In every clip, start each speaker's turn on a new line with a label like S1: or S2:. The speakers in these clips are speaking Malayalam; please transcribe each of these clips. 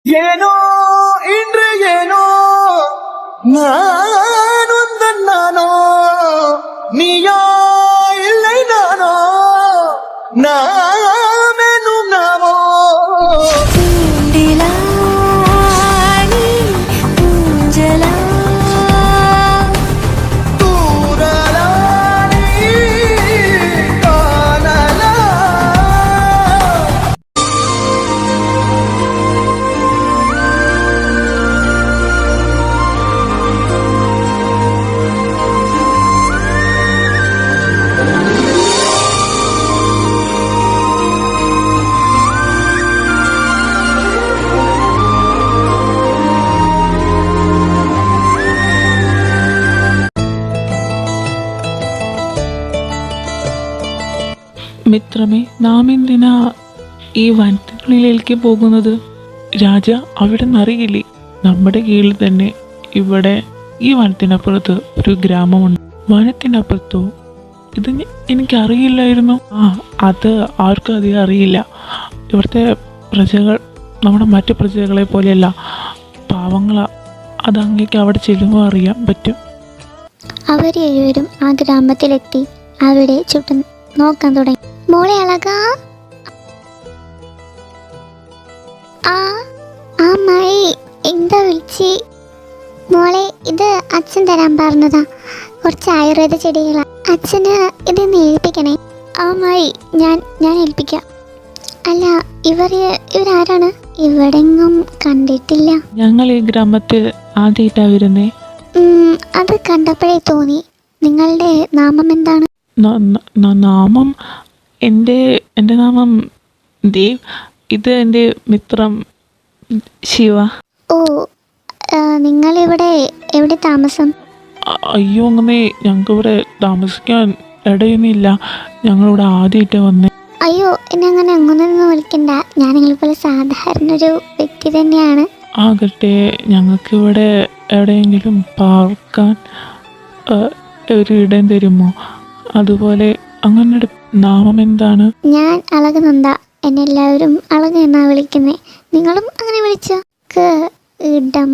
S1: ஏனோ இன்று ஏனோ நானுந்தன் நானோ நீயோ இல்லை நானோ நாமெனும் நாமோ
S2: മിത്രമേ, നാം എന്തിനാ ഈ വനത്തിനുള്ളിലേക്ക് പോകുന്നത്? രാജ അവിടെ നിന്നറിയില്ലേ, നമ്മുടെ കീഴിൽ തന്നെ ഇവിടെ ഈ വനത്തിനപ്പുറത്ത് ഒരു ഗ്രാമമുണ്ട്. വനത്തിനപ്പുറത്തോ? ഇത് എനിക്കറിയില്ലായിരുന്നു. അത് ആർക്കും അധികം അറിയില്ല. ഇവിടുത്തെ പ്രജകൾ നമ്മുടെ മറ്റു പ്രജകളെ പോലെയല്ല, പാവങ്ങളാ. അത് അങ്ങേക്ക് അവിടെ ചെല്ലുമ്പോൾ അറിയാൻ പറ്റും.
S3: അവരെഴുവരും ആ ഗ്രാമത്തിലെത്തി അവിടെ ചുറ്റും നോക്കാൻ തുടങ്ങി. മോളെ അളകാ, മായി എന്താ വിളിച്ച്? മോളെ, ഇത് അച്ഛൻ തരാൻ പറഞ്ഞതാ, കുറച്ച് ആയുർവേദ ചെടികളാ. അച്ഛന് ഇതൊന്ന് ഏൽപ്പിക്കണേ. മായി ഞാൻ ഏൽപ്പിക്കാം. അല്ല, ഇവരാരാണ്? ഇവിടെങ്ങും കണ്ടിട്ടില്ല.
S2: ഞങ്ങൾ ഈ ഗ്രാമത്തിൽ ആദ്യമായിട്ടാ വരുന്നേ.
S3: അത് കണ്ടപ്പോഴേ തോന്നി. നിങ്ങളുടെ നാമം എന്താണ്?
S2: നാമം എൻ്റെ നാമം ദേവ്. ഇത് എൻ്റെ മിത്രം ശിവ.
S3: ഓ, നിങ്ങളിവിടെ എവിടെ താമസം?
S2: അയ്യോ, അങ്ങനെ ഞങ്ങൾക്കിവിടെ താമസിക്കാൻ ഇടയൊന്നുമില്ല. ഞങ്ങളിവിടെ ആദ്യമായിട്ട് വന്നേ.
S3: അയ്യോ, എന്നെ അങ്ങനെയൊന്നും വിളിക്കണ്ട. ഞാൻ നിങ്ങളെപ്പോലെ സാധാരണ ഒരു വ്യക്തി തന്നെയാണ്.
S2: ആകട്ടെ, ഞങ്ങൾക്കിവിടെ എവിടെയെങ്കിലും പാർക്കാൻ ഒരു ഇടം തരുമോ? അതുപോലെ അങ്ങനെ നാമം എന്താണ്?
S3: ഞാൻ അളകനന്ദ. എന്നെ എല്ലാവരും അളക എന്നാ വിളിക്കുന്നേ. നിങ്ങളും അങ്ങനെ വിളിച്ചോ? ഇടം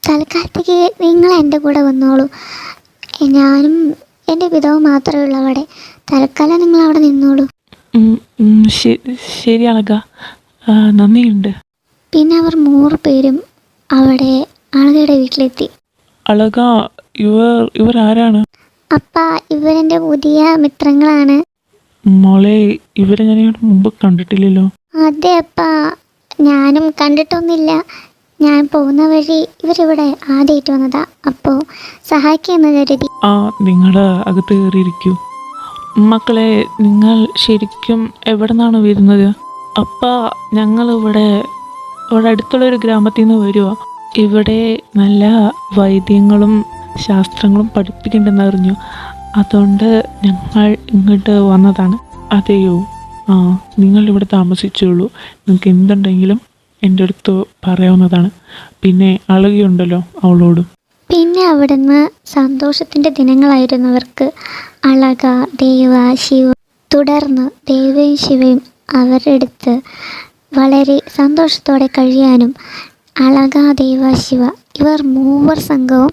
S3: തൽക്കാലത്തേക്ക് നിങ്ങൾ എൻ്റെ കൂടെ വന്നോളൂ. ഞാനും എൻ്റെ പിതാവും മാത്രമേ ഉള്ളൂ അവിടെ. തൽക്കാലം നിങ്ങൾ അവിടെ നിന്നോളൂ.
S2: ശരി അളക, നന്ദിയുണ്ട്.
S3: പിന്നെ അവർ 3 പേരും അവിടെ അളകയുടെ വീട്ടിലെത്തി.
S2: അളക, ഇവർ ആരാണ്?
S3: അപ്പ, ഇവരെൻ്റെ പുതിയ മിത്രങ്ങളാണ്.
S2: മോളെ, ഇവരെ ഞാൻ മുമ്പ് കണ്ടിട്ടില്ലല്ലോ.
S3: അതെ അപ്പ, ഞാനും കണ്ടിട്ടൊന്നുമില്ല. ഞാൻ പോകുന്ന വഴി ഇവരിവിടെ ആദ്യമായിട്ട് വന്നതാ. അപ്പോൾ സഹായിക്കുമെന്ന് കരുതി.
S2: നിങ്ങൾ അകത്ത് കയറിയിരിക്കൂ. മക്കളെ, നിങ്ങൾ ശരിക്കും എവിടെ നിന്നാണ് വരുന്നത്? അപ്പ, ഞങ്ങളിവിടെ അടുത്തുള്ളൊരു ഗ്രാമത്തിൽ നിന്ന് വരുക. ഇവിടെ നല്ല വൈദ്യങ്ങളും ശാസ്ത്രങ്ങളും പഠിപ്പിക്കുന്നുണ്ടെന്ന് അറിഞ്ഞു. അതുകൊണ്ട് ഞങ്ങൾ ഇങ്ങോട്ട് വന്നതാണ്. അതെയോ? നിങ്ങളിവിടെ താമസിച്ചുള്ളൂ. നിങ്ങൾക്ക് എന്തുണ്ടെങ്കിലും എൻ്റെ അടുത്ത് പറയാവുന്നതാണ്. പിന്നെ അളകയുണ്ടല്ലോ, അവളോടും.
S3: പിന്നെ അവിടുന്ന് സന്തോഷത്തിൻ്റെ ദിനങ്ങളായിരുന്നവർക്ക്. അളക, ദേവ, ശിവ. തുടർന്ന് ദേവയും ശിവയും അവരുടെ അടുത്ത് വളരെ സന്തോഷത്തോടെ കഴിയാനും അളക, ദേവ, ശിവ ഇവർ 3 സംഘവും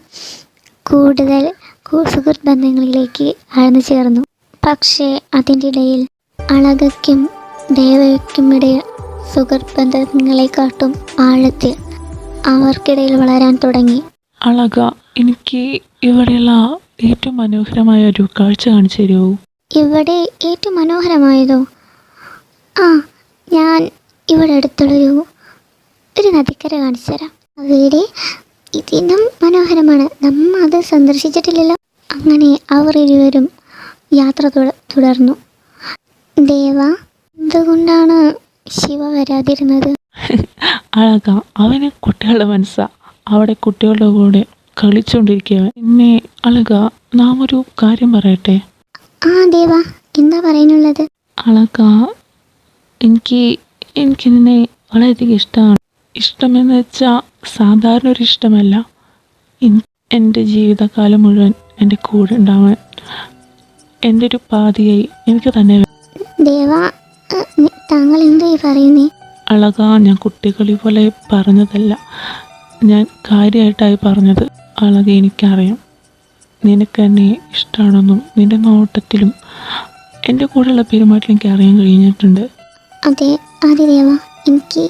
S3: കൂടുതൽ സുഹൃത്ത് ബന്ധങ്ങളിലേക്ക് ആഴ്ന്നു ചേർന്നു. പക്ഷേ അതിൻ്റെ ഇടയിൽ അളകയ്ക്കും ദേവയ്ക്കും ഇടയിൽ സുഹൃത്ത് ബന്ധങ്ങളെക്കാട്ടും ആഴത്തിൽ അവർക്കിടയിൽ വളരാൻ തുടങ്ങി.
S2: അളക, എനിക്ക് ഇവിടെയുള്ള ഏറ്റവും മനോഹരമായ ഒരു കാഴ്ച കാണിച്ചു തരുമോ?
S3: ഇവിടെ ഏറ്റവും മനോഹരമായതോ? ഞാൻ ഇവിടെ അടുത്തുള്ളൊരു നദിക്കര കാണിച്ചു തരാം. അവിടെ ഇതിനും മനോഹരമാണ്. നമ്മ അത് സന്ദർശിച്ചിട്ടില്ലല്ലോ. അങ്ങനെ അവർ ഇരുവരും യാത്ര തുടർന്നു. ദേവ, എന്തുകൊണ്ടാണ് ശിവ വരാതിരുന്നത്?
S2: അളക, അവന് കുട്ടികളുടെ മനസ്സാ. അവിടെ കുട്ടികളുടെ കൂടെ കളിച്ചുകൊണ്ടിരിക്കുക. പിന്നെ അളക, നാം ഒരു കാര്യം പറയട്ടെ?
S3: ദേവ, എന്താ പറയാനുള്ളത്?
S2: അളക, എനിക്ക് നിന്നെ വളരെയധികം ഇഷ്ടമാണ്. ഇഷ്ടമെന്ന് വെച്ചാൽ സാധാരണ ഒരു ഇഷ്ടമല്ല. എൻ്റെ ജീവിതകാലം മുഴുവൻ എൻ്റെ കൂടെ ഉണ്ടാവാൻ എൻ്റെ ഒരു പാതിയായി എനിക്ക് തന്നെ.
S3: ദേവ, താങ്കൾ എന്തായി പറയുന്നേ?
S2: അളക, ഞാൻ കുട്ടികളി പോലെ പറഞ്ഞതല്ല, ഞാൻ കാര്യമായിട്ടായി പറഞ്ഞത്. അളക, എനിക്കറിയാം നിനക്ക് എന്നെ ഇഷ്ടമാണെന്നും നിൻ്റെ നോട്ടത്തിലും എൻ്റെ കൂടെയുള്ള പെരുമാറ്റം എനിക്ക് അറിയാൻ കഴിഞ്ഞിട്ടുണ്ട്.
S3: അതെ ആദിദേവ, എനിക്ക്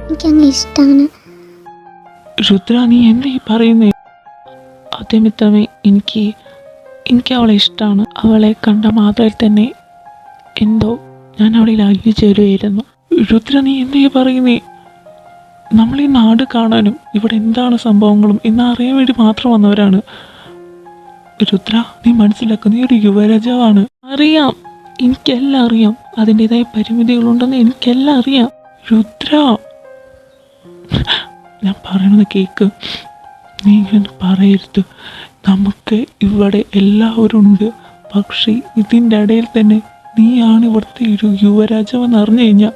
S3: എനിക്കങ്ങ് ഇഷ്ടമാണ്.
S2: രുദ്ര, നീ എന്താ ഈ പറയുന്നേ? അതേ മിത്രമേ, എനിക്ക് അവളെ ഇഷ്ടമാണ്. അവളെ കണ്ട മാത്രയിൽ തന്നെ എന്തോ ഞാൻ അവളെ അലിഞ്ഞു ചേരുകയായിരുന്നു. രുദ്ര, നീ എന്താ ഈ പറയുന്നേ? നമ്മൾ ഈ നാട് കാണാനും ഇവിടെ എന്താണ് സംഭവങ്ങളും എന്ന് അറിയാൻ വേണ്ടി മാത്രം വന്നവരാണ്. രുദ്ര, നീ മനസ്സിലാക്കുക, നീ ഒരു യുവരാജാവാണ്. അറിയാം, എനിക്കെല്ലാം അറിയാം. അതിൻ്റെതായ പരിമിതികളുണ്ടെന്ന് എനിക്കെല്ലാം അറിയാം. രുദ്ര, ഞാൻ പറയണത് കേക്ക്. നീ ഇങ്ങനെ പറയരുത്. നമുക്ക് ഇവിടെ എല്ലാവരും ഉണ്ട്. പക്ഷേ ഇതിൻ്റെ ഇടയിൽ തന്നെ നീയാണ് ഇവിടുത്തെ ഒരു യുവരാജാവെന്ന് അറിഞ്ഞു കഴിഞ്ഞാൽ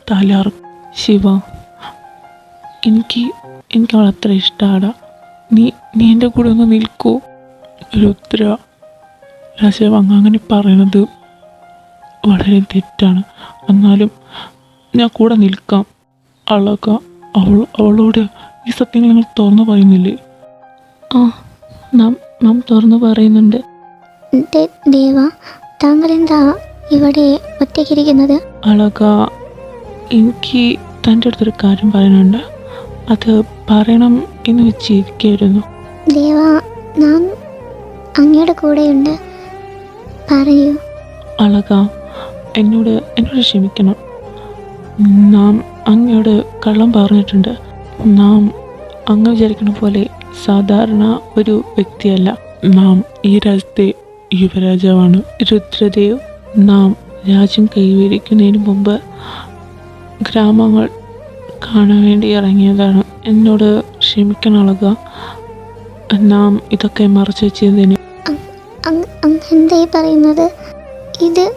S2: തലയാറും. ശിവ, എനിക്ക് അവൾ അത്ര ഇഷ്ടമാടാ. നീ എൻ്റെ കൂടെ ഒന്ന് നിൽക്കൂ. രുദ്ര, രാജാവ് അങ്ങനെ പറയണത് വളരെ തെറ്റാണ്. എന്നാലും ഞാൻ കൂടെ നിൽക്കാം. അളക, അവളോട് ഈ സത്യങ്ങൾ നിങ്ങൾ തുറന്നു പറയുന്നില്ലേ?
S3: ആ, നാം തുറന്നു പറയുന്നുണ്ട്. ദേവ, താങ്കൾ എന്താ ഇവിടെ ഒറ്റയ്ക്കിരിക്കുന്നത്?
S2: അളക, എനിക്ക് തൻ്റെ അടുത്തൊരു കാര്യം പറയാനുണ്ട്. അത് പറയണം എന്ന് വെച്ചിരിക്കുകയായിരുന്നു.
S3: ദേവ, നാം അങ്ങയുടെ കൂടെയുണ്ട്, പറയൂ.
S2: അളക, എന്നോട് ക്ഷമിക്കണം. നാം അങ്ങയോട് കള്ളം പറഞ്ഞിട്ടുണ്ട്. നാം അങ്ങ് വിചാരിക്കുന്ന പോലെ സാധാരണ ഒരു വ്യക്തിയല്ല. നാം ഈ രാജ്യത്തെ യുവരാജാവാണ്. രുദ്രദേവ് നാം രാജ്യം കൈവരിക്കുന്നതിന് മുമ്പ് ഗ്രാമങ്ങൾ കാണാൻ വേണ്ടി ഇറങ്ങിയതാണ്. എന്നോട് ക്ഷമിക്കണം അളക, നാം ഇതൊക്കെ മറച്ചു വെച്ചതിന്.
S3: എന്തായി പറയുന്നത്?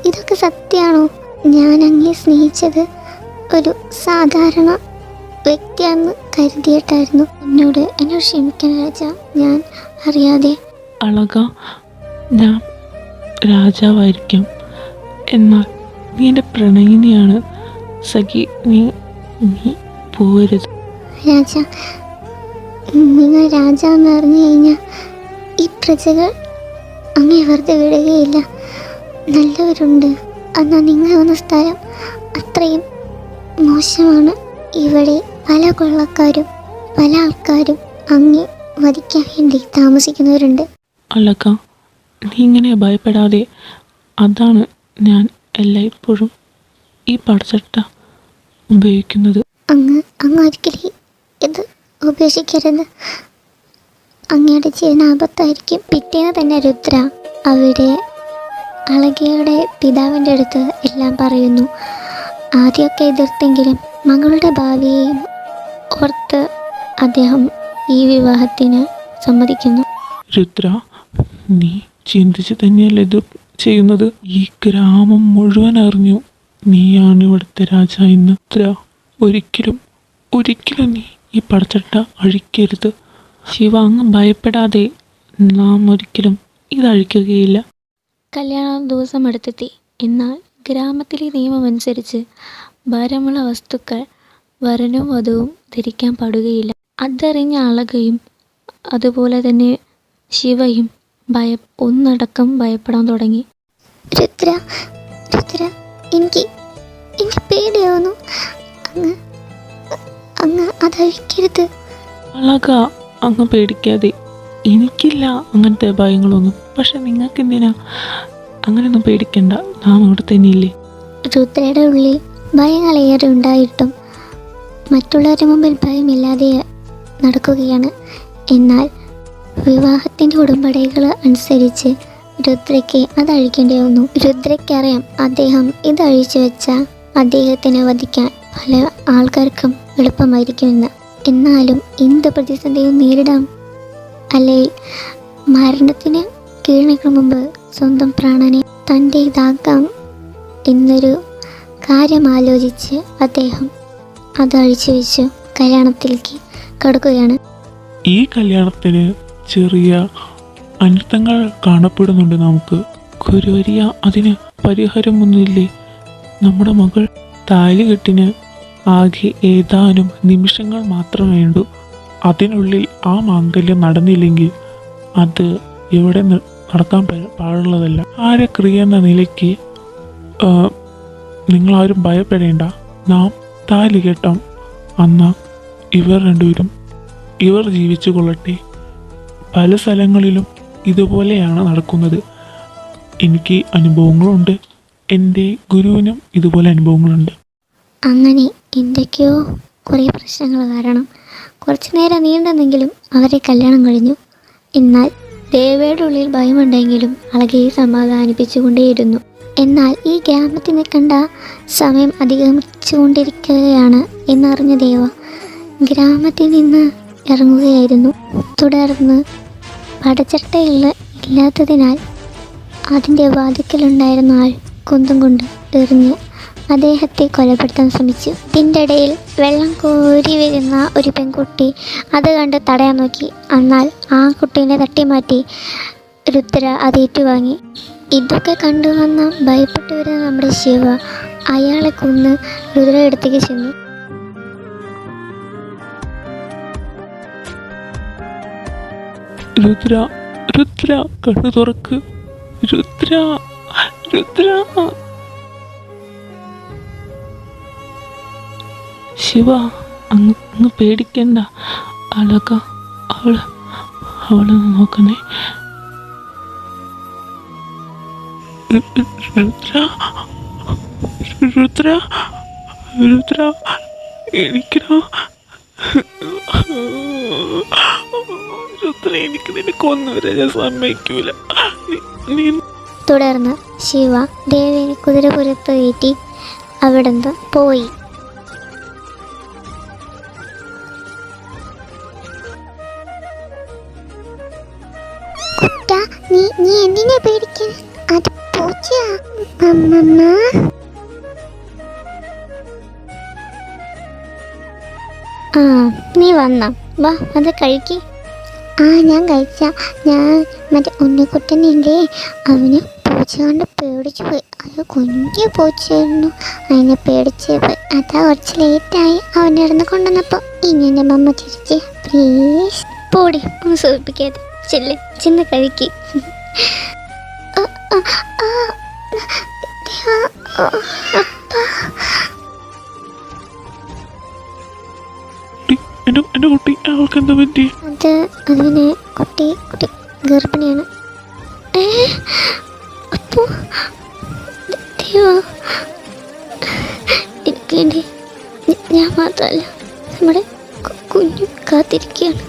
S3: ഇതൊക്കെ സത്യമാണോ? ഞാൻ അങ്ങേ സ്നേഹിച്ചത് ഒരു സാധാരണ വ്യക്തിയാണെന്ന് കരുതിയിട്ടായിരുന്നു. എന്നോട് ക്ഷമിക്കണം രാജ, ഞാൻ അറിയാതെ.
S2: അളക, ഞാൻ രാജാവായിരിക്കാം, എന്നാൽ നീ എൻ്റെ പ്രണയിനിയാണ്. സഖി, നീ പോകരുത്.
S3: രാജ, നിങ്ങൾ രാജാന്ന് അറിഞ്ഞു കഴിഞ്ഞാൽ ഈ പ്രജകൾ അങ്ങേ വെറുതെ വിടുകയില്ല. നല്ലവരുണ്ട്. എന്നാൽ നിങ്ങൾ വന്ന സ്ഥലം അത്രയും മോശമാണ്. ഇവിടെ പല കൊള്ളക്കാരും പല ആൾക്കാരും അങ്ങേ വധിക്കാൻ വേണ്ടി താമസിക്കുന്നവരുണ്ട്.
S2: അളക, നീ ഇങ്ങനെ ഭയപ്പെടാതെ. അതാണ് ഞാൻ എല്ലായ്പ്പോഴും ഈ പടച്ചട്ട ഉപയോഗിക്കുന്നത്.
S3: അങ്ങ് ഒരിക്കലും ഇത് ഉപേക്ഷിക്കരുത്. അങ്ങയുടെ ജീവന ആപത്തായിരിക്കും. പിറ്റേന്ന് തന്നെ രുദ്ര അവിടെ അളകയുടെ പിതാവിൻ്റെ അടുത്ത് എല്ലാം പറയുന്നു. ആദ്യമൊക്കെ എതിർത്തെങ്കിലും മകളുടെ ഭാവിയെയും ഓർത്ത് അദ്ദേഹം ഈ വിവാഹത്തിന് സമ്മതിക്കുന്നു.
S2: രുദ്ര, നീ ചിന്തിച്ച് തന്നെയല്ലേ ഇത് ചെയ്യുന്നത്? ഈ ഗ്രാമം മുഴുവൻ അറിഞ്ഞു നീയാണ് ഇവിടുത്തെ രാജാവ് എന്ന്. രുദ്ര, ഒരിക്കലും നീ ഈ പടച്ചട്ട അഴിക്കരുത്. ശിവ, അങ്ങ് ഭയപ്പെടാതെ. നാം ഒരിക്കലും ഇതഴിക്കുകയില്ല.
S3: കല്യാണ ദിവസം അടുത്തെത്തി. എന്നാൽ ഗ്രാമത്തിലെ നിയമമനുസരിച്ച് ഭാരമുള്ള വസ്തുക്കൾ വരനും വധുവും ധരിക്കാൻ പാടുകയില്ല. അതറിഞ്ഞ അളകയും അതുപോലെ തന്നെ ശിവയും ഒന്നടക്കം ഭയപ്പെടാൻ തുടങ്ങി. രുദ്ര, എനിക്ക് പേടിയാവുന്നു. അങ്ങ് അതഴിക്കരുത്.
S2: അളക, അങ്ങ് പേടിക്കാതെ. എനിക്കില്ല അങ്ങനത്തെ ഭയങ്ങളൊന്നും. പക്ഷെ നിങ്ങൾക്ക് എന്തിനാ? അങ്ങനെയൊന്നും പേടിക്കണ്ട, നാം ഇവിടെ തന്നെയില്ലേ.
S3: രുദ്രയുടെ ഉള്ളിൽ ഭയങ്ങളേറെ ഉണ്ടായിട്ടും മറ്റുള്ളവരുടെ മുമ്പിൽ ഭയമില്ലാതെ നടക്കുകയാണ്. എന്നാൽ വിവാഹത്തിൻ്റെ ഉടമ്പടികൾ അനുസരിച്ച് രുദ്രയ്ക്ക് അതഴിക്കേണ്ടി വന്നു. രുദ്രയ്ക്കറിയാം അദ്ദേഹം ഇതഴിച്ചു വെച്ചാൽ അദ്ദേഹത്തിനെ വധിക്കാൻ പല ആൾക്കാർക്കും എളുപ്പമായിരിക്കുമെന്ന്. എന്നാലും എന്ത് പ്രതിസന്ധിയും നേരിടാം, അല്ലെങ്കിൽ മരണത്തിന് കീഴടങ്ങും മുമ്പ് സ്വന്തം പ്രാണനെ തൻ്റേതാക്കാം എന്നൊരു കാര്യം ആലോചിച്ച് അദ്ദേഹം അത് അഴിച്ചു വെച്ച് കല്യാണത്തിലേക്ക് കടക്കുകയാണ്.
S2: ഈ കല്യാണത്തിന് ചെറിയ അനർത്ഥങ്ങൾ കാണപ്പെടുന്നുണ്ട്. നമുക്ക് ഗുരുവരിയ, അതിന് പരിഹാരമൊന്നുമില്ലേ? നമ്മുടെ മകൾ താലികെട്ടിന് ആകെ ഏതാനും നിമിഷങ്ങൾ മാത്രം വേണ്ടു. അതിനുള്ളിൽ ആ മാംഗല്യം നടന്നില്ലെങ്കിൽ അത് ഇവിടെ നടക്കാൻ പാടുള്ളതല്ല. ആരെ ക്രിയ എന്ന നിലയ്ക്ക് നിങ്ങളാരും ഭയപ്പെടേണ്ട. നാം താലി കെട്ടാം. അന്ന് ഇവർ രണ്ടുപേരും ജീവിച്ചു കൊള്ളട്ടെ. പല സ്ഥലങ്ങളിലും ഇതുപോലെയാണ് നടക്കുന്നത്. എനിക്ക് അനുഭവങ്ങളുണ്ട്. എൻ്റെ ഗുരുവിനും ഇതുപോലെ അനുഭവങ്ങളുണ്ട്.
S3: അങ്ങനെ എന്തൊക്കെയോ കുറേ പ്രശ്നങ്ങൾ കാരണം കുറച്ചു നേരം നീണ്ടെന്നെങ്കിലും അവരെ കല്യാണം കഴിഞ്ഞു. എന്നാൽ ദേവയുടെ ഉള്ളിൽ ഭയമുണ്ടെങ്കിലും അളകയെ സമാധാനിപ്പിച്ചുകൊണ്ടേയിരുന്നു. എന്നാൽ ഈ ഗ്രാമത്തിനെ കണ്ട സമയം അധിഗമിച്ചുകൊണ്ടിരിക്കുകയാണ് എന്നറിഞ്ഞ ദേവ ഗ്രാമത്തിൽ നിന്ന് ഇറങ്ങുകയായിരുന്നു. തുടർന്ന് പടച്ചട്ടയില്ലാത്തതിനാൽ അതിൻ്റെ വാതിക്കലുണ്ടായിരുന്ന ആൾ കുന്തം കൊണ്ട് എറിഞ്ഞ് അദ്ദേഹത്തെ കൊലപ്പെടുത്താൻ ശ്രമിച്ചു. ഇതിൻ്റെ ഇടയിൽ വെള്ളം കോരി വരുന്ന ഒരു പെൺകുട്ടി അത് കണ്ട് തടയാൻ നോക്കി. എന്നാൽ ആ കുട്ടീനെ തട്ടിമാറ്റി രുദ്ര അത് ഏറ്റുവാങ്ങി. ഇതൊക്കെ കണ്ടു വന്ന ഭയപ്പെട്ടു വരുന്ന നമ്മുടെ ശിവ അയാളെ കൊന്ന് രുദ്ര അടുത്തേക്ക് ചെന്നു.
S2: രുദ്ര, രുദ്ര, കണ്ണു തുറക്ക്. രുദ്ര, രുദ്ര. ശിവ, അങ്ങ് പേടിക്കണ്ട. അളക അവളൊന്ന് നോക്കണേ. രുദ്ര, രുദ്ര, രുദ്ര, എനിക്കോ രുദ്ര, എനിക്ക് നിന്നെ കൊന്നുവരെ ഞാൻ സമ്മതിക്കൂല.
S3: തുടർന്ന് ശിവ ദേവിനെ കുതിരപുരത്ത് കയറ്റി അവിടുന്ന് പോയി. നീ എന്തിനാ പേടിക്കാൻ? അത് പൂച്ചയാ. ആ, നീ വന്നോ? വാ, അത് കഴിക്ക്. ഞാൻ കഴിച്ച. ഞാൻ മറ്റേ ഉണ്ണിക്കുട്ടനില്ലേ, അവന് പൂച്ച കൊണ്ട് പേടിച്ചു പോയി. അത് കുഞ്ഞു പൂച്ചയായിരുന്നു, അതിനെ പേടിച്ച് പോയി. അതാ കുറച്ച് ലേറ്റായി അവൻ്റെ ഇടന്ന് കൊണ്ടുവന്നപ്പോൾ. ഇങ്ങനെ മമ്മ ചിരിച്ച്. പ്ലീസ് പോടി, ഒന്ന് സൂചിപ്പിക്കാതെ. ചെന്ന് കഴിക്ക്.
S2: എന്റെ കുട്ടി, അവൾക്ക് എന്താ പറ്റി?
S3: അതിന് കുട്ടി ഗർഭിണിയാണ്. അപ്പോ എനിക്ക് വേണ്ടി ഞാൻ മാത്രമല്ല, നമ്മുടെ കുഞ്ഞു കാത്തിരിക്കുകയാണ്.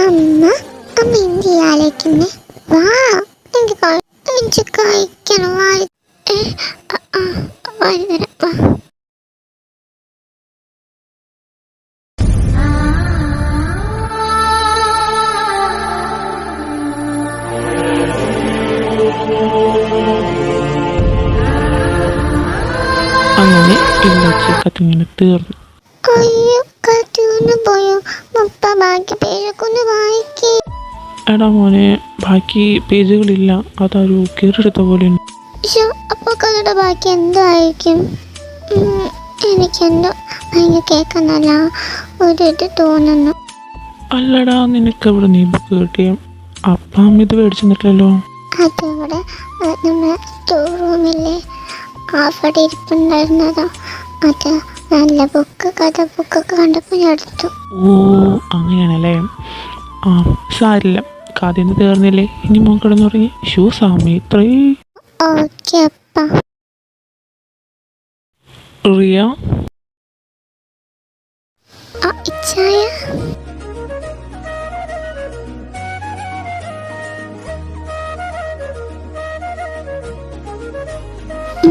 S3: അമ്മ എന്ത് ആലോചിക്കുന്നേ? വാ, എനിക്ക് കഴിക്കണം. വാരി തരാം. വാ.
S2: അങ്ങനെ കത്തിങ്ങനെ തീർന്നു.
S3: അയ്യോ, കത്തിന്ന് പോയോ? പപ്പ ബാക്കി പേജൊക്കെ വായിക്കേ.
S2: എടാ മോനെ, ബാക്കി പേജുകളില്ല. അതൊരു കീറെടുത്ത പോലെ.
S3: അപ്പൊ കഥയുടെ ബാക്കി എന്തായിരിക്കും? എനിക്കെന്തോ ഭയങ്കര കേൾക്കുന്നല്ല ഒരിത് തോന്നുന്നു.
S2: അല്ലടാ, നിനക്ക് എവിടെ നീ ബുക്ക് കിട്ടിയ? അപ്പം ഇത് മേടിച്ചെന്നിട്ടല്ലോ.
S3: അതിവിടെ നമ്മുടെ സ്റ്റോർ റൂമില്ലേ, അവിടെ ഇരിപ്പുണ്ടായിരുന്നതാ. അത് നല്ല ബുക്ക്, കഥ ബുക്കൊക്കെ കണ്ടപ്പോൾ ഞാൻ എടുത്തു.
S2: ഓ, അങ്ങനെയാണല്ലേ. ആ, സാരില്ല, കാദ്യം തീർന്നില്ലേ? ഇനി മോൻ കിടന്നുറങ്ങി. സമയം ഇത്രേ.
S3: ഓക്കെ അപ്പ.
S2: റിയ,
S3: ഇച്ചായ.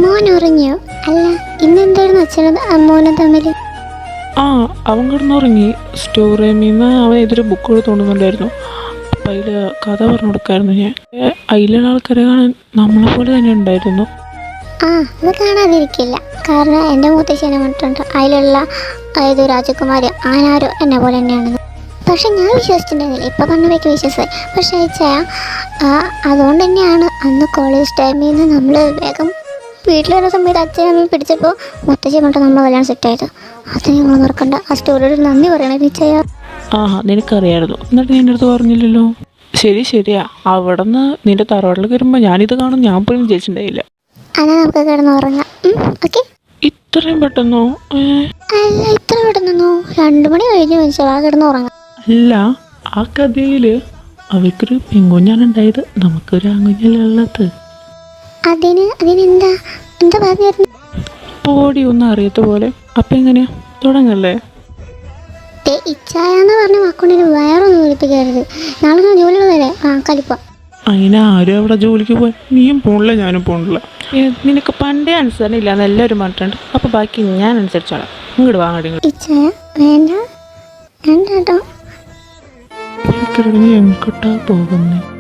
S3: മോൻ ഉറങ്ങിയോ? അല്ല, ഇന്നെന്തായിരുന്നു അച്ഛനും മോനും തമ്മിൽ?
S2: അവൻ കിടന്നുറങ്ങി. സ്റ്റോർ റൂമിൽ നിന്ന് അവൻ എതിരെ ബുക്ക് എടുത്തുകൊണ്ടുവന്നുണ്ടായിരുന്നു. അപ്പം അതിൽ കഥ പറഞ്ഞു കൊടുക്കായിരുന്നു ഞാൻ. അതിലുള്ള ആൾക്കാരെ കാണാൻ നമ്മളെ പോലെ തന്നെ ഉണ്ടായിരുന്നു.
S3: ആ അത് കാണാതിരിക്കില്ല. കാരണം എൻ്റെ മുത്തശ്ശനെ പറഞ്ഞിട്ടുണ്ട് അതിലുള്ള ഏതോ രാജകുമാരി ആനാരോ എന്നെ പോലെ തന്നെയാണെന്ന്. പക്ഷെ ഞാൻ വിശ്വസിച്ചിട്ടുണ്ടായിരുന്നില്ല. ഇപ്പം പറഞ്ഞവയ്ക്ക് വിശ്വസിച്ചായി. പക്ഷേ അതുകൊണ്ട് തന്നെയാണ് അന്ന് കോളേജ് ടൈമിൽ നിന്ന് നമ്മൾ വേഗം വീട്ടിൽ വരുന്ന സമയത്ത് അച്ഛനും അമ്മയും പിടിച്ചപ്പോൾ മുത്തശ്ശി കൊണ്ട് നമ്മൾ കല്യാണം സെറ്റായത്. അത് നിങ്ങൾ മറക്കണ്ട. ആ സ്റ്റോറിയോട് നന്ദി പറയണേ നിശ്ചയ.
S2: നിനക്കറിയായിരുന്നു, എന്നിട്ട് നീ എൻ്റെ അടുത്ത് പറഞ്ഞില്ലല്ലോ. ശരിയാ, അവിടെ നിന്ന് നിൻ്റെ തറവാട്ടിൽ കയറുമ്പോൾ ഞാനിത് കാണും ഞാൻ പോലും വിചാരിച്ചിട്ടുണ്ടായില്ല.
S3: എന്നാൽ നമുക്ക് കിടന്ന് ഉറങ്ങാം. ഓക്കെ.
S2: ഇത്രയും പെട്ടെന്നോ?
S3: അല്ല, ഇത്ര പെട്ടെന്നോ? 2 മണി കഴിഞ്ഞ് വെച്ചാൽ ആ കിടന്ന് ഉറങ്ങാം.
S2: അല്ല, ആ കഥയിൽ അവർക്കൊരു പെങ്കുഞ്ഞാണുണ്ടായത്, നമുക്കൊരു ആങ്കുഞ്ഞല്ലുള്ളത്.
S3: അതിനെന്താ പറഞ്ഞിരുന്നു?
S2: പോടി ഒന്നും അറിയാത്ത പോലെ. അപ്പം എങ്ങനെയാ, തുടങ്ങല്ലേ?
S3: ഇച്ചായെന്ന് പറഞ്ഞ വാക്കുകൊണ്ടിന് വേറൊന്നും വിളിപ്പിക്കരുത്. നാളെ ജോലി വരെ കളിപ്പം.
S2: അതിന് ആരും അവിടെ ജോലിക്ക് പോയി, നീയും പോണില്ല ഞാനും പോണില്ല. നിനക്ക് പണ്ടേ അനുസരണയില്ല എന്ന് എല്ലാവരും പറഞ്ഞിട്ടുണ്ട്. അപ്പോൾ ബാക്കി ഞാൻ അനുസരിച്ചോളാം. ഇങ്ങോട്ട് വാങ്ങടി.
S3: ഇച്ചായ വേണ്ട കേട്ടോ.
S2: നീ എങ്ങോട്ടാ പോകുന്നത്?